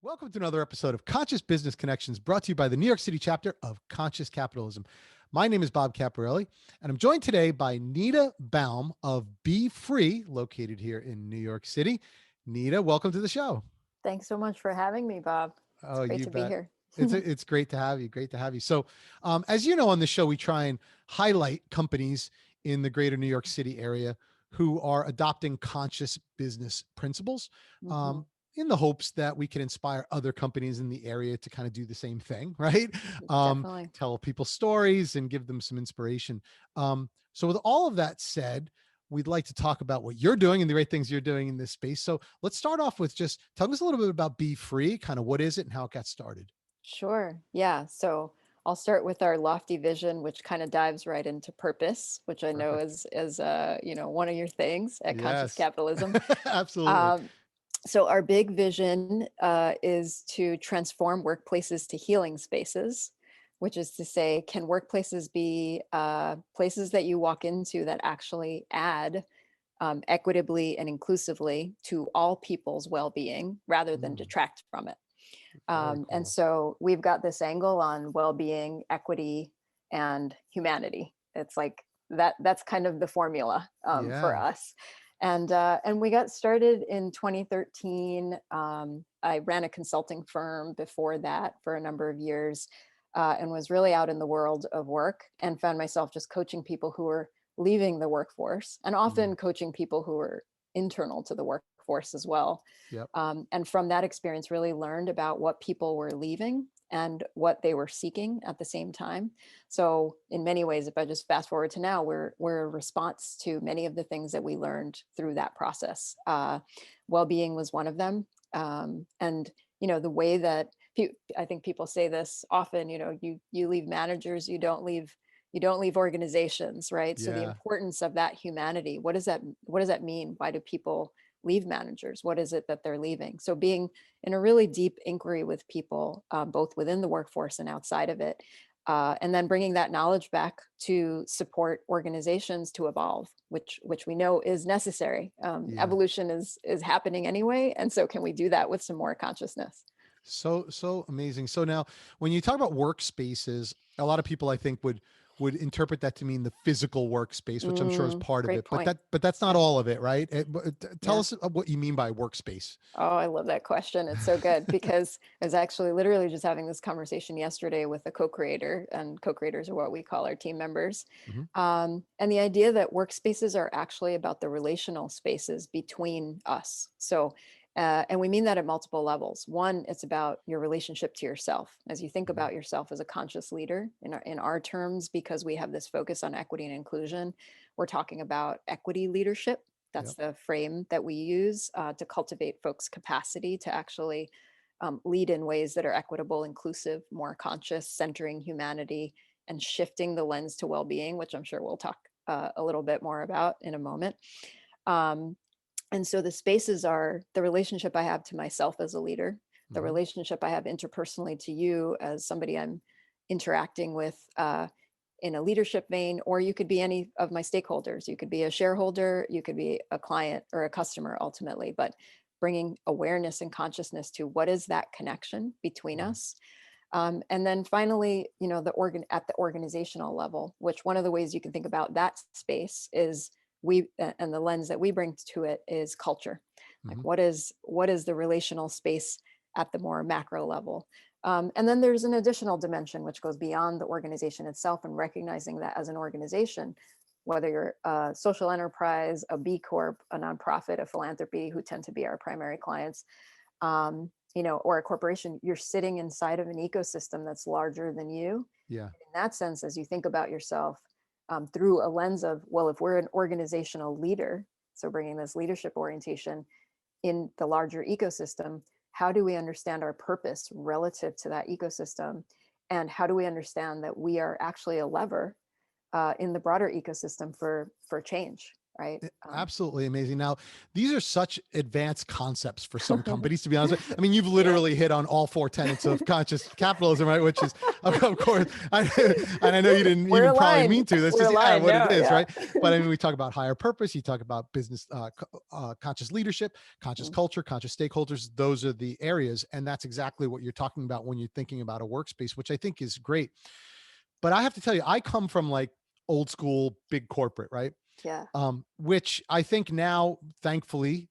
Welcome to another episode of Conscious Business Connections, brought to you by the New York City chapter of Conscious Capitalism. My name is Bob Caporale, and I'm joined today by Nita Baum of Be Free, located here in New York City. Nita, welcome to the show. Thanks so much for having me, Bob. It's Oh, great you to be bet. here. It's great to have you. Great to have you. So, as you know, on the show, we try and highlight companies in the greater New York City area who are adopting conscious business principles. Mhm. Um, in the hopes that we can inspire other companies in the area to kind of do the same thing, right? Definitely. Tell people stories and give them some inspiration. So, with all of that said, we'd like to talk about what you're doing and the great things you're doing in this space. So let's start off with just tell us a little bit about Be Free, kind of what is it and how it got started. Sure. Yeah. So I'll start with our lofty vision, which kind of dives right into purpose, which I know Perfect. is one of your things at Conscious Yes, Capitalism. absolutely. Um, so our big vision is to transform workplaces to healing spaces, which is to say, can workplaces be places that you walk into that actually add equitably and inclusively to all people's well-being rather than Mm, detract from it. very And cool. so we've got this angle on well-being, equity, and humanity. It's like that's kind of the formula for Yeah. us. And we got started in 2013. I ran a consulting firm before that for a number of years, and was really out in the world of work and found myself just coaching people who were leaving the workforce, and Mm, often coaching people who were internal to the workforce as well. yep. And from that experience, really learned about what people were leaving and what they were seeking at the same time. So, in many ways, if I just fast forward to now, we're a response to many of the things that we learned through that process. Well-being was one of them, and the way that I think people say this often. You leave managers, you don't leave organizations, right? So the Yeah. importance of that humanity. What does that mean? Why do people leave managers? What is it that they're leaving? So being in a really deep inquiry with people, both within the workforce and outside of it, and then bringing that knowledge back to support organizations to evolve, which we know is necessary. Yeah. Evolution is happening anyway, and so can we do that with some more consciousness? So amazing. So now when you talk about workspaces, a lot of people I think would interpret that to mean the physical workspace, which I'm sure is part of Great it, point. but that's not Yeah, all of it, right? Tell yeah. us what you mean by workspace. Oh, I love that question. It's so good because I was actually literally just having this conversation yesterday with a co-creator, and co-creators are what we call our team members. Mhm. And the idea that workspaces are actually about the relational spaces between us. So, and we mean that at multiple levels. One, it's about your relationship to yourself. As you think Mhm. about yourself as a conscious leader, in our terms, because we have this focus on equity and inclusion, we're talking about equity leadership. That's Yep. the frame that we use to cultivate folks' capacity to actually lead in ways that are equitable, inclusive, more conscious, centering humanity, and shifting the lens to well-being, which I'm sure we'll talk a little bit more about in a moment. Um, and so the spaces are the relationship I have to myself as a leader, the Mhm. relationship I have interpersonally to you as somebody I'm interacting with in a leadership vein, or you could be any of my stakeholders. You could be a shareholder, you could be a client or a customer ultimately, but bringing awareness and consciousness to what is that connection between Mhm. us. And then finally, at the organizational level, which one of the ways you can think about that space is and the lens that we bring to it is culture. Like Mhm. what is the relational space at the more macro level? And then there's an additional dimension which goes beyond the organization itself, and recognizing that as an organization, whether you're a social enterprise, a B Corp, a nonprofit, a philanthropy, who tend to be our primary clients, or a corporation, you're sitting inside of an ecosystem that's larger than you. Yeah. In that sense, as you think about yourself through a lens of, well, if we're an organizational leader, so bringing this leadership orientation in the larger ecosystem, how do we understand our purpose relative to that ecosystem? And how do we understand that we are actually a lever in the broader ecosystem for change? right? Absolutely amazing. Now, these are such advanced concepts for some companies, to be honest with you. I mean, you've literally hit on all four tenets of conscious capitalism, right? Which is, of course, and I know you didn't We're even probably aligned. mean to. This We're is aligned. what it No, is, yeah. right? But I mean, we talk about higher purpose. You talk about business, conscious leadership, conscious culture, conscious stakeholders. Those are the areas, and that's exactly what you're talking about when you're thinking about a workspace, which I think is great. But I have to tell you, I come from like old school big corporate, right? Yeah. Which I think now, thankfully,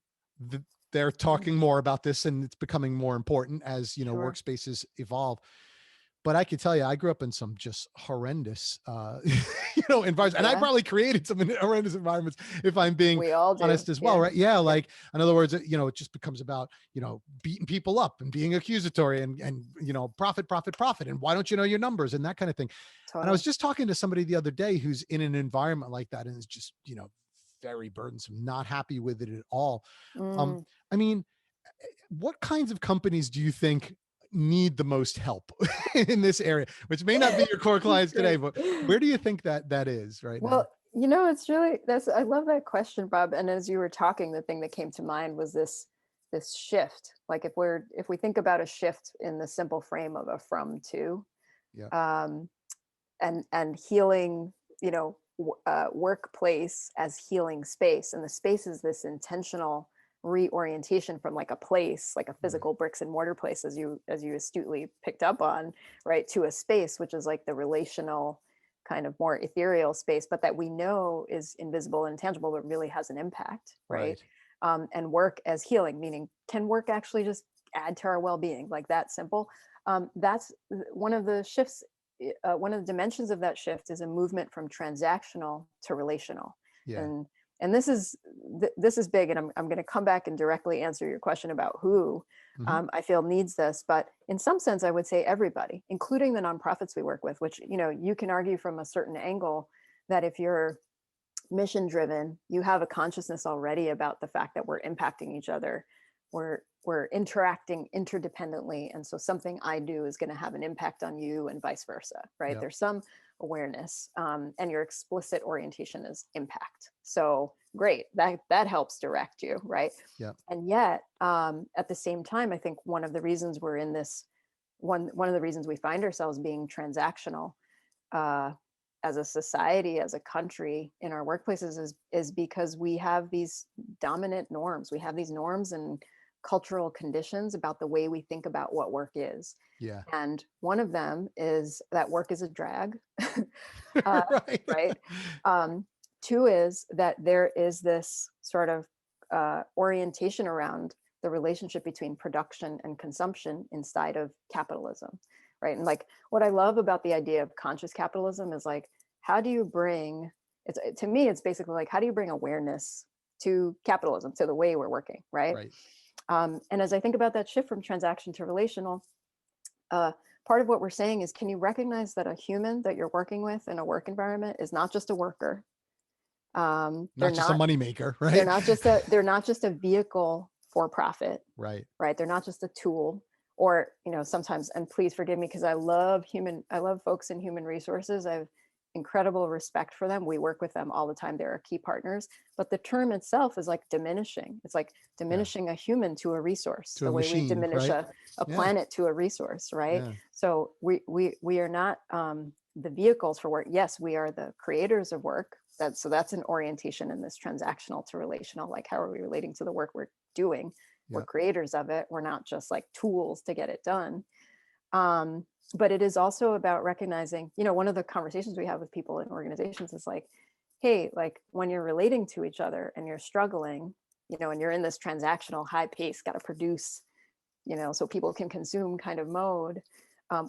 they're talking more about this, and it's becoming more important as Sure. workspaces evolve. But I can tell you, I grew up in some just horrendous, environments, and I Yeah. probably created some horrendous environments, if I'm being We all do. honest as well, Yeah. right? Yeah, like in other words, it just becomes about beating people up and being accusatory and profit, profit, profit, and why don't you know your numbers and that kind of thing. And I was Totally. just talking to somebody the other day who's in an environment like that and is just very burdensome, not happy with it at all. Mm. I mean, what kinds of companies do you think need the most help in this area, which may not be your core clients today, Great. but where do you think that is right now? Well, it's really I love that question, Bob. And as you were talking, the thing that came to mind was this shift. Like if we think about a shift in the simple frame of a from to, Yeah. um, and healing, workplace as healing space, and the space is this intentional reorientation from like a place, like a physical bricks and mortar place, as you astutely picked up on, right, to a space which is like the relational kind of more ethereal space, but that we know is invisible and intangible, but really has an impact, right? And work as healing, meaning, can work actually just add to our well-being, like that simple? That's one of the shifts. One of the dimensions of that shift is a movement from transactional to relational. Yeah. And this is big, and I'm going to come back and directly answer your question about who I feel needs this. But in some sense, I would say everybody, including the nonprofits we work with, which you can argue from a certain angle that if you're mission driven, you have a consciousness already about the fact that we're impacting each other, we're interacting interdependently, and so something I do is going to have an impact on you and vice versa, right? Yep. There's some awareness, and your explicit orientation is impact. So great, that helps direct you, right? Yeah. And yet, at the same time, I think one of the reasons we're in this one of the reasons we find ourselves being transactional, as a society, as a country, in our workplaces is because we have these dominant norms. We have these norms and cultural conditions about the way we think about what work is. Yeah. And one of them is that work is a drag. Right. Right. Two is that there is this sort of orientation around the relationship between production and consumption inside of capitalism. Right. And like what I love about the idea of conscious capitalism is like, how do you bring to me, it's basically like, how do you bring awareness to capitalism, to the way we're working? Right. Right. And as I think about that shift from transaction to relational, part of what we're saying is, can you recognize that a human that you're working with in a work environment is not just a worker? Not just a moneymaker, right? They're not just a vehicle for profit. Right. Right. They're not just a tool. Or, sometimes, and please forgive me, because I love folks in human resources. I have incredible respect for them. We work with them all the time. They're our key partners. But the term itself is like diminishing. It's like diminishing a human to a resource, To the a way machine, we diminish right? a planet to a resource, right? Yeah. So we are not the vehicles for work. Yes, we are the creators of work. That's an orientation in this transactional to relational. Like, how are we relating to the work we're doing? We're creators of it. We're not just like tools to get it done. But it is also about recognizing, one of the conversations we have with people in organizations is like, hey, like when you're relating to each other and you're struggling, and you're in this transactional high pace, got to produce, so people can consume kind of mode,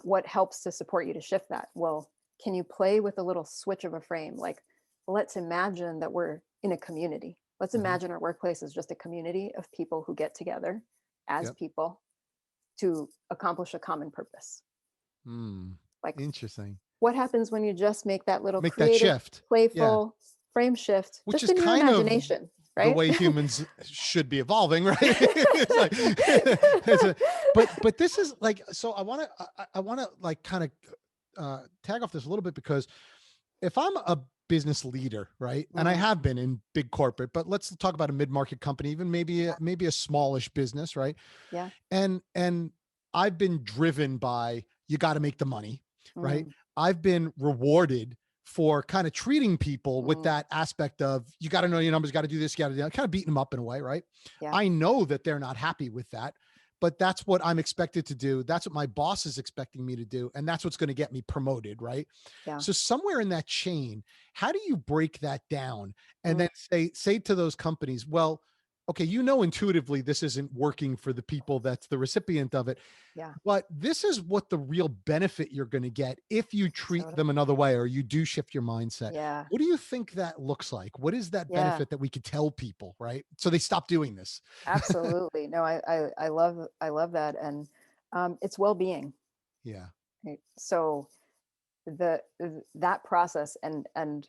what helps to support you to shift that? Well, can you play with a little switch of a frame? Like, let's imagine that we're in a community. Let's imagine our workplace is just a community of people who get together as people to accomplish a common purpose. Like, interesting. What happens when you just make that little That creative, shift, playful frame shift, which just is in your kind of imagination, the right? way humans should be evolving, right? But this is like, so I want to like kind of tag off this a little bit, because if I'm a business leader, right? And I Mm, have been in big corporate, but let's talk about a mid-market company, even maybe yeah, maybe a smallish business, right? yeah. And I've been driven by, you got to make the money, right? Mm, I've been rewarded for kind of treating people with mm, that aspect of, you got to know your numbers, got to do this, you got to do that, kind of beating them up in a way, right? yeah. I know that they're not happy with that, but that's what I'm expected to do. That's what my boss is expecting me to do. And that's what's going to get me promoted, right? Yeah. So somewhere in that chain, how do you break that down and Mm, then say to those companies, well, okay, intuitively this isn't working for the people that's the recipient of it, yeah. but this is what the real benefit you're going to get if you treat Totally. them another way or you do shift your mindset. Yeah. What do you think that looks like? What is that Yeah. benefit that we could tell people, right? So they stop doing this. Absolutely. No, I love that. And it's well-being. Yeah. Right? So that process and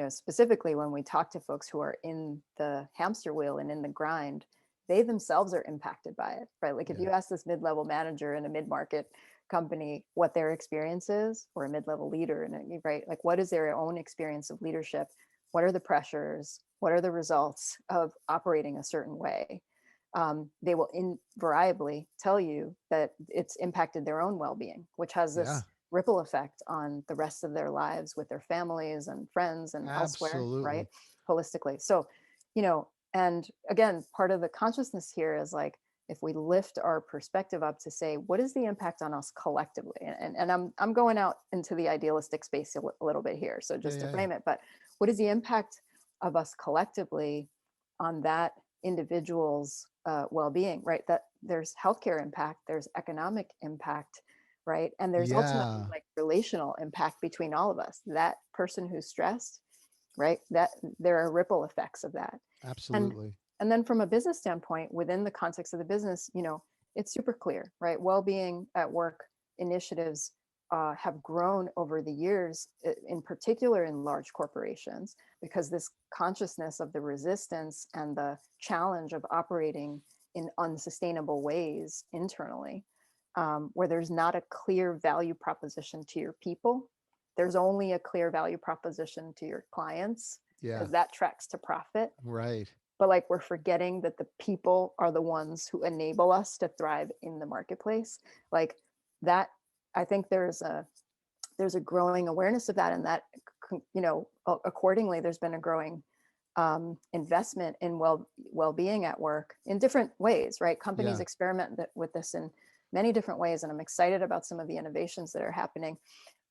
specifically when we talk to folks who are in the hamster wheel and in the grind, they themselves are impacted by it, right? Like if Yeah. you ask this mid-level manager in a mid-market company what their experience is, or a mid-level leader in a, right, like what is their own experience of leadership, what are the pressures, what are the results of operating a certain way, they will invariably tell you that it's impacted their own well-being, which has Yeah. this ripple effect on the rest of their lives with their families and friends and elsewhere, right? Absolutely. Holistically. So, and again, part of the consciousness here is like, if we lift our perspective up to say, what is the impact on us collectively? And I'm going out into the idealistic space a little bit here. So Yeah. just to Yeah. Yeah. frame it, but what is the impact of us collectively on that individual's well-being, right? That there's healthcare impact, there's economic impact, right? And there's ultimately Yeah. like relational impact between all of us. That person who's stressed, right? That there are ripple effects of that. And Absolutely. and then from a business standpoint, within the context of the business, it's super clear, right? Well-being at work initiatives have grown over the years, in particular in large corporations, because this consciousness of the resistance and the challenge of operating in unsustainable ways internally, where there's not a clear value proposition to your people. There's only a clear value proposition to your clients, Yeah. because that tracks to profit. Right. But like we're forgetting that the people are the ones who enable us to thrive in the marketplace. Like that, I think there's a growing awareness of that, and that accordingly there's been a growing investment in well-being at work in different ways, right? Companies Yeah. experiment with this in many different ways, and I'm excited about some of the innovations that are happening.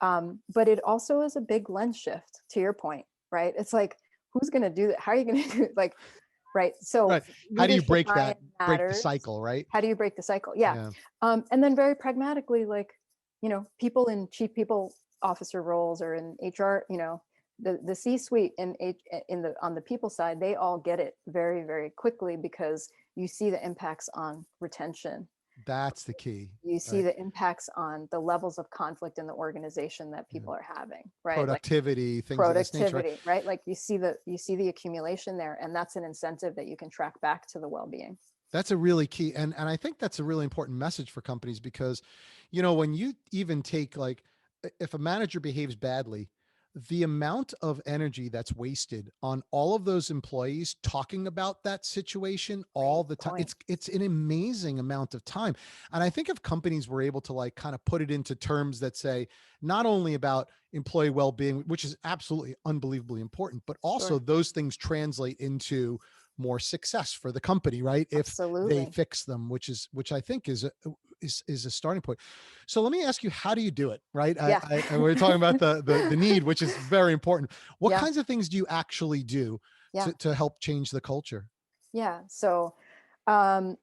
But it also is a big lens shift, to your point, right? It's like, who's going to do that? How are you going to do it? Like, right? So Right. How do you leadership break buy-in break the matters. cycle, right? How do you break the cycle? Yeah. Yeah. And then very pragmatically, like, people in chief people officer roles or in HR, the C-suite on the people side, they all get it very, very quickly, because you see the impacts on retention. That's the key, You see right? the impacts on the levels of conflict in the organization that Yeah. people are having, right? Like Productivity, things of this nature, right? productivity, right? Like you see the accumulation there, and that's an incentive that you can track back to the well-being. That's a really key. And I think that's a really important message for companies because, when you even take like, if a manager behaves badly, the amount of energy that's wasted on all of those employees talking about that situation all Great the time, point. it's an amazing amount of time. And I think if companies were able to like kind of put it into terms that say not only about employee well-being, which is absolutely unbelievably important, but also Sure. those things translate into more success for the company, right? If they Absolutely. fix them, which I think is a starting point. So let me ask you, how do you do it, right? Yeah. And we're talking about the need, which is very important. What Yeah. kinds of things do you actually do Yeah. to help change the culture? Yeah. So um,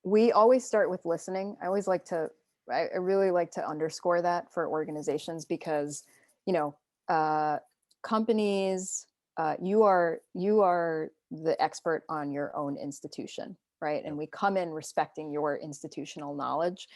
we always start with listening. I really like to underscore that for organizations, because, you know, uh, companies, you are the expert on your own institution, right? And Yep. we come in respecting your institutional knowledge.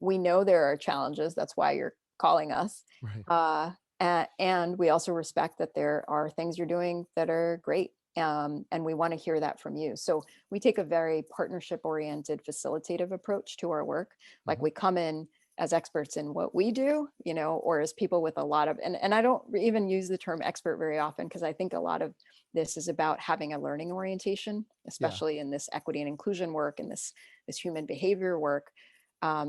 We know there are challenges. That's why you're calling us. Right. And we also respect that there are things you're doing that are great. And we want to hear that from you. So we take a very partnership oriented, facilitative approach to our work. Like Hmm. we come in, as experts in what we do, or as people with a lot of, and I don't even use the term expert very often, because I think a lot of this is about having a learning orientation, Yeah. especially in this equity and inclusion work and this human behavior work.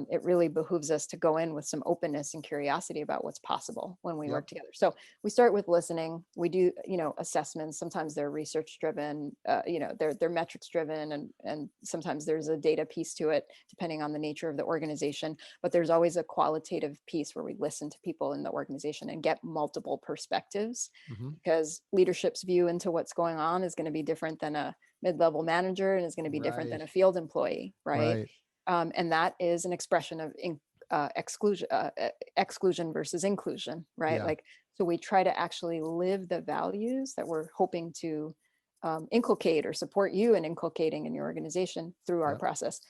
It really behooves us to go in with some openness and curiosity about what's possible when we Yep. work together. So we start with listening. We do, assessments. Sometimes they're research driven, they're metrics driven, and sometimes there's a data piece to it, depending on the nature of the organization. But there's always a qualitative piece where we listen to people in the organization and get multiple perspectives, Hmm. because leadership's view into what's going on is going to be different than a mid-level manager, and is going to be different than Right. a field employee, right? Right. And that is an expression of exclusion versus inclusion, right? Yeah. Like, so we try to actually live the values that we're hoping to inculcate or support you in inculcating in your organization through our Yep. process.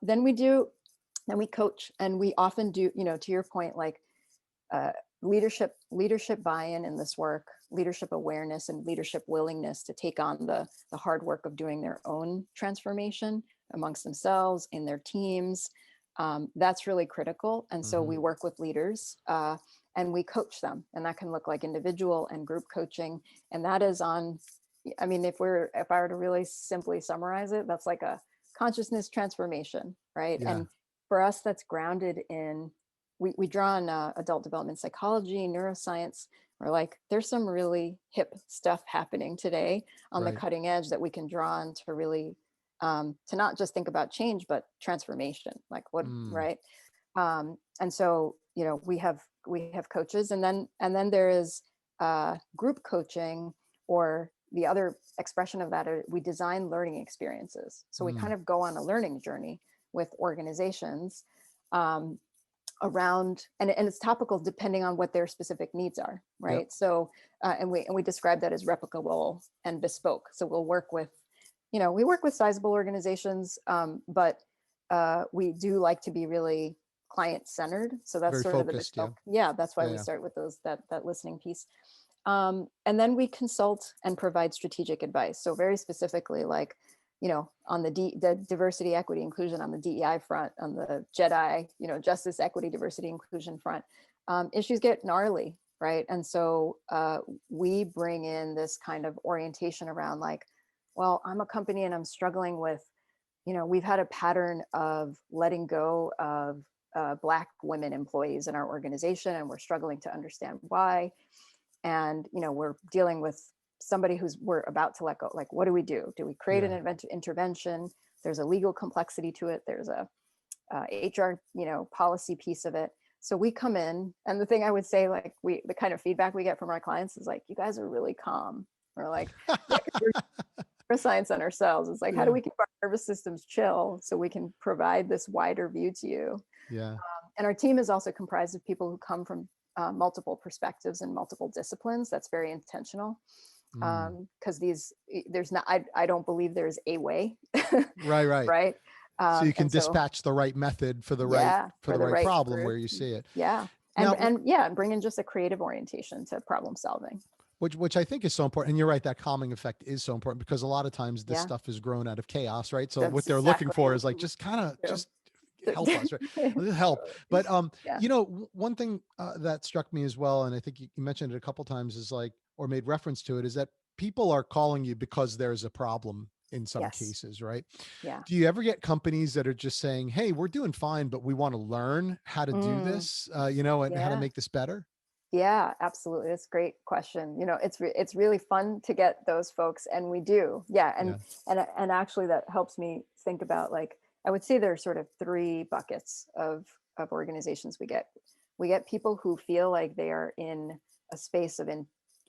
Then we coach, and we often do, to your point, like uh, leadership buy-in in this work, leadership awareness, and leadership willingness to take on the hard work of doing their own transformation amongst themselves in their teams. That's really critical. And so Hmm. we work with leaders, and we coach them, and that can look like individual and group coaching. And that is on, I mean, if I were to really simply summarize it, that's like a consciousness transformation, right? Yeah. And for us, that's grounded in, we draw on adult development psychology, neuroscience. We're like, there's some really hip stuff happening today on the Right. cutting edge that we can draw on to really, to not just think about change, but transformation. Like what, Mm. right? And so, we have coaches, and then there is group coaching, or the other expression of that, we design learning experiences. So we kind Mm. of go on a learning journey with organizations, um, around, and it's topical depending on what their specific needs are, Yep. right? So and we describe that as replicable and bespoke. So we'll work with, we work with sizable organizations, but we do like to be really client centered. So that's Very sort of the focused. Yeah. bespoke. Yeah, that's why Yeah. we Yeah. start with that listening piece. And then we consult and provide strategic advice. So very specifically, like, on the diversity, equity, inclusion, on the DEI front, on the JEDI, justice, equity, diversity, inclusion front, issues get gnarly, right? And so we bring in this kind of orientation around, like, well, I'm a company and I'm struggling with, we've had a pattern of letting go of Black women employees in our organization, and we're struggling to understand why. And we're dealing with somebody we're about to let go. Like, what do we do? Do we create Yeah. an intervention? There's a legal complexity to it. There's a HR, policy piece of it. So we come in, and the thing I would say, like, the kind of feedback we get from our clients is like, you guys are really calm. We're like, yeah, 'cause we're science on ourselves. It's like, how do Yeah. we keep our nervous systems chill so we can provide this wider view to you? Yeah. And our team is also comprised of people who come from multiple perspectives and multiple disciplines. That's very intentional, Mm. because there's not, I don't believe there's a way, Right. Right. right? So you can And so, dispatch the right method for the right yeah, for for the the right right problem group. where you see it. Yeah. And, Now, and yeah, bring in just a creative orientation to problem solving. which I think is so important. And you're right, that calming effect is so important, because a lot of times this Yeah, stuff is grown out of chaos, right? So what that's they're looking for exactly is like, just kind of true. just help us, right? Just help. But Yeah. one thing that struck me as well, and I think you mentioned it a couple times, is like, or made reference to it, is that people are calling you because there's a problem in some Yes. cases, right? Yeah. Do you ever get companies that are just saying, "Hey, we're doing fine, but we want to learn how to do Mm, this, and how to yeah. make this better"? Yeah, absolutely. That's a great question. It's really fun to get those folks, and we do. Yeah, Yeah. and actually that helps me think about, like, I would say there are sort of three buckets of organizations we get. We get people who feel like they are in a space of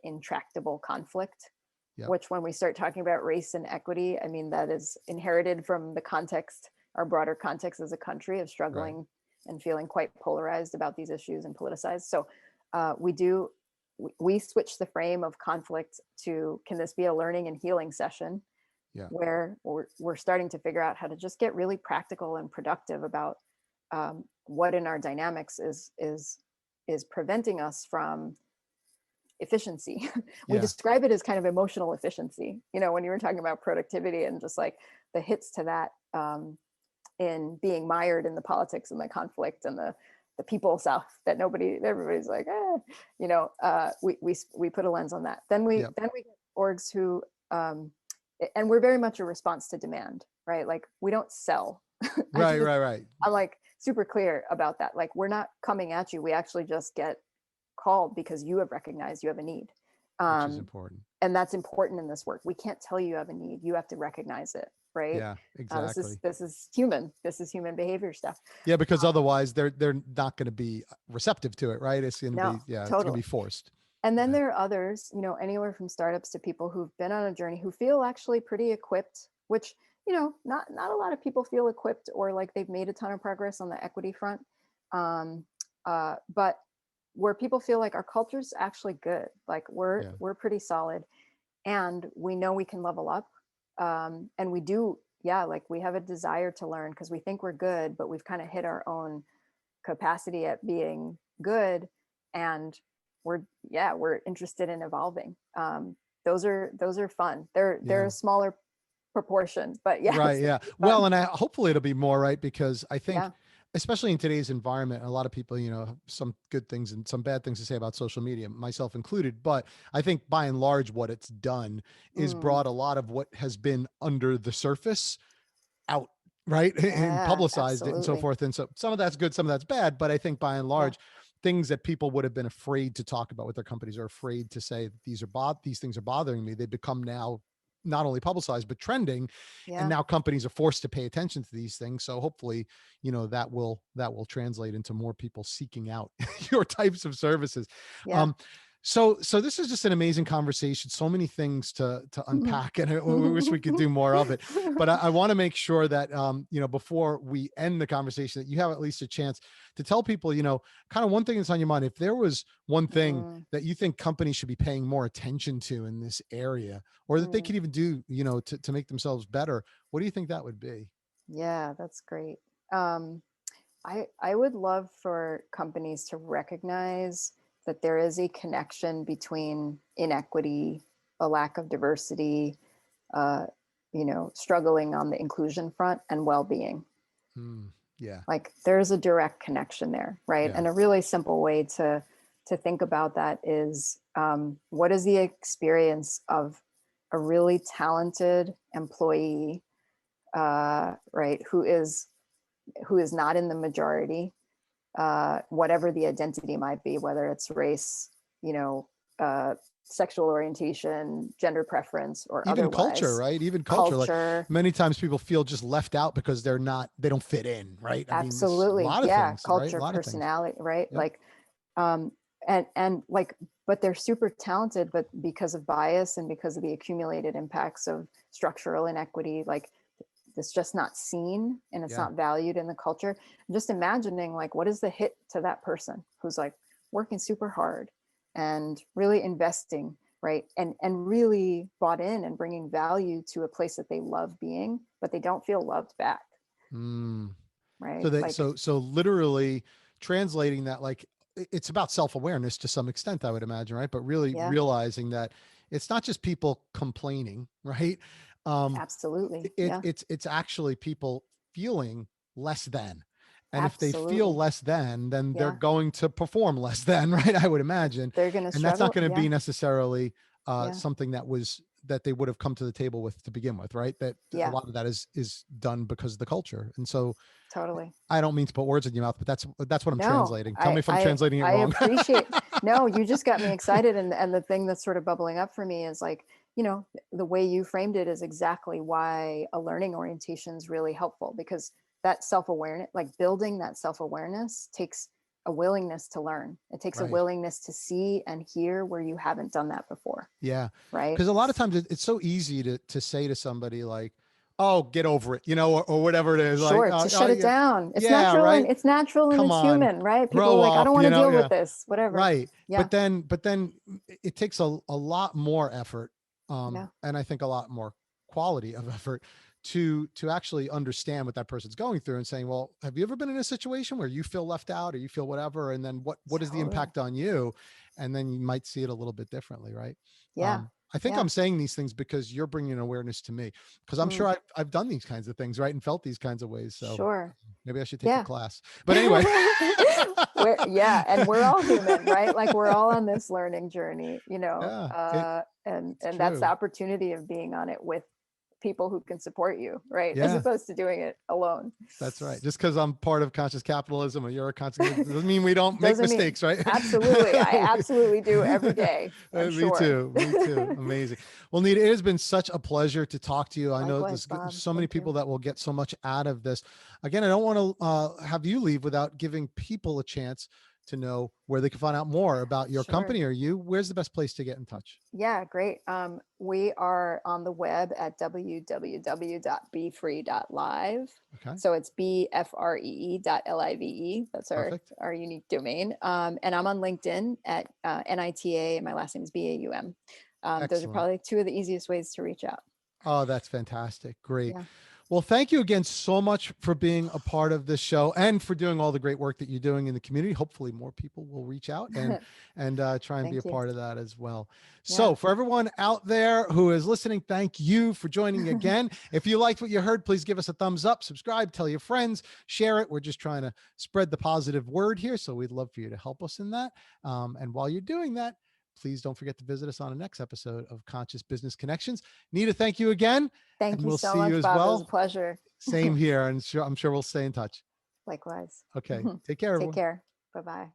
intractable conflict, Yep. which, when we start talking about race and equity, I mean, that is inherited from the context, our broader context as a country, of Right. struggling and feeling quite polarized about these issues and politicized. So we switch the frame of conflict to, can this be a learning and healing session, Yeah. where we're starting to figure out how to just get really practical and productive about what in our dynamics is preventing us from efficiency. We Yeah. describe it as kind of emotional efficiency, when you were talking about productivity, and just like the hits to that, in being mired in the politics and the conflict and the the people stuff that everybody's like, we put a lens on that. Then we Yep. get orgs who, and we're very much a response to demand, right? Like we don't sell. Right. I'm like super clear about that. Like we're not coming at you. We actually just get called because you have recognized you have a need. Which is important. And that's important in this work. We can't tell you have a need. You have to recognize it, right? Yeah, exactly. This is human. This is human behavior stuff. Yeah, because otherwise they're not going to be receptive to it, right? It's going to be, it's going to be forced. And then there are others, anywhere from startups to people who've been on a journey who feel actually pretty equipped, which, not a lot of people feel equipped or like they've made a ton of progress on the equity front. But where people feel like our culture's actually good, like we're pretty solid and we know we can level up. And we do, like we have a desire to learn because we think we're good, but we've kind of hit our own capacity at being good. And we're interested in evolving. Those are fun. They're a smaller proportion, but Right. Yeah. Well, and hopefully it'll be more, right? Because I think, especially in today's environment, a lot of people, have some good things and some bad things to say about social media, myself included. But I think by and large, what it's done is brought a lot of what has been under the surface out, right? And publicized it and so forth. And so some of that's good, some of that's bad. But I think by and large, things that people would have been afraid to talk about with their companies or afraid to say that these things are bothering me, they become now not only publicized but trending, and now companies are forced to pay attention to these things. So hopefully, that will translate into more people seeking out your types of services. So this is just an amazing conversation. So many things to unpack, and we wish we could do more of it. But I want to make sure that before we end the conversation, that you have at least a chance to tell people, kind of one thing that's on your mind. If there was one thing that you think companies should be paying more attention to in this area, or that they could even do, to make themselves better, what do you think that would be? Yeah, that's great. I would love for companies to recognize that there is a connection between inequity, a lack of diversity, struggling on the inclusion front, and well-being. Like there's a direct connection there, right? And a really simple way to think about that is, what is the experience of a really talented employee, right, who is not in the majority, whatever the identity might be, whether it's race, sexual orientation, gender preference, or even otherwise. Culture, right? Even culture. Like many times people feel just left out because they don't fit in, right? Absolutely. A lot of things, culture, right? personality, right? Yep. Like, and like, but they're super talented, but because of bias and because of the accumulated impacts of structural inequity, like it's just not seen and it's not valued in the culture. I'm just imagining like, what is the hit to that person who's like working super hard and really investing, right? And really bought in and bringing value to a place that they love being, but they don't feel loved back. Right. So literally translating that, like, it's about self-awareness to some extent, I would imagine, right? But really realizing that it's not just people complaining, right? Absolutely. It's actually people feeling less than. And if they feel less than, then they're going to perform less than, right? I would imagine. They're going to struggle. And that's not going to be necessarily something that they would have come to the table with to begin with, right? That a lot of that is done because of the culture. And so totally, I don't mean to put words in your mouth, but that's what I'm translating. Tell me if I'm translating it wrong. I appreciate, no, you just got me excited. And the thing that's sort of bubbling up for me is like, the way you framed it is exactly why a learning orientation is really helpful, because that self-awareness, like building that self-awareness, takes a willingness to learn. It takes a willingness to see and hear where you haven't done that before. Yeah. Right. Because a lot of times it's so easy to say to somebody like, oh, get over it, or whatever it is. Sure, like, to shut it down. It's natural, right? It's natural and it's human, right? People are like, I don't want to deal with this, whatever. Right. Yeah. But then it takes a lot more effort. And I think a lot more quality of effort to actually understand what that person's going through and saying, well, have you ever been in a situation where you feel left out or you feel whatever? And then what is the impact on you? And then you might see it a little bit differently. Right. Yeah. I think Yeah. I'm saying these things because you're bringing awareness to me, because I'm Mm, sure I've done these kinds of things, right? And felt these kinds of ways. So sure. maybe I should take a Yeah. class, but anyway. Yeah, and we're all human, right? Like we're all on this learning journey, Yeah, and that's the true. opportunity of being on it with people who can support you, right? As Yeah. opposed to doing it alone. That's right. Just because I'm part of conscious capitalism or you're a conscious, doesn't mean we don't make Doesn't mean mistakes, right? absolutely. I absolutely do every day. I'm Me sure. too. Me too. Amazing. Well, Nita, it has been such a pleasure to talk to you. I know Likewise, there's Bob. so many Thank people you. that will get so much out of this. Again, I don't want to have you leave without giving people a chance to know where they can find out more about your Sure. company or you. Where's the best place to get in touch? Yeah, great. We are on the web at www.befree.live. Okay. So it's bfree.live. That's Perfect. our unique domain. And I'm on LinkedIn at NITA, and my last name is BAUM. Those are Excellent. probably two of the easiest ways to reach out. Oh, that's fantastic. Great. Yeah. Well, thank you again so much for being a part of this show and for doing all the great work that you're doing in the community. Hopefully more people will reach out and try and be a Thank you. part of that as well. Yeah. So for everyone out there who is listening, thank you for joining again. If you liked what you heard, please give us a thumbs up, subscribe, tell your friends, share it. We're just trying to spread the positive word here. So we'd love for you to help us in that. And while you're doing that, please don't forget to visit us on the next episode of Conscious Business Connections. Nita, thank you again. Thank And you we'll so see you much, as Bob. It was a well. pleasure. Same here. And I'm sure we'll stay in touch. Likewise. Okay. Take care, Take everyone. care. Bye-bye.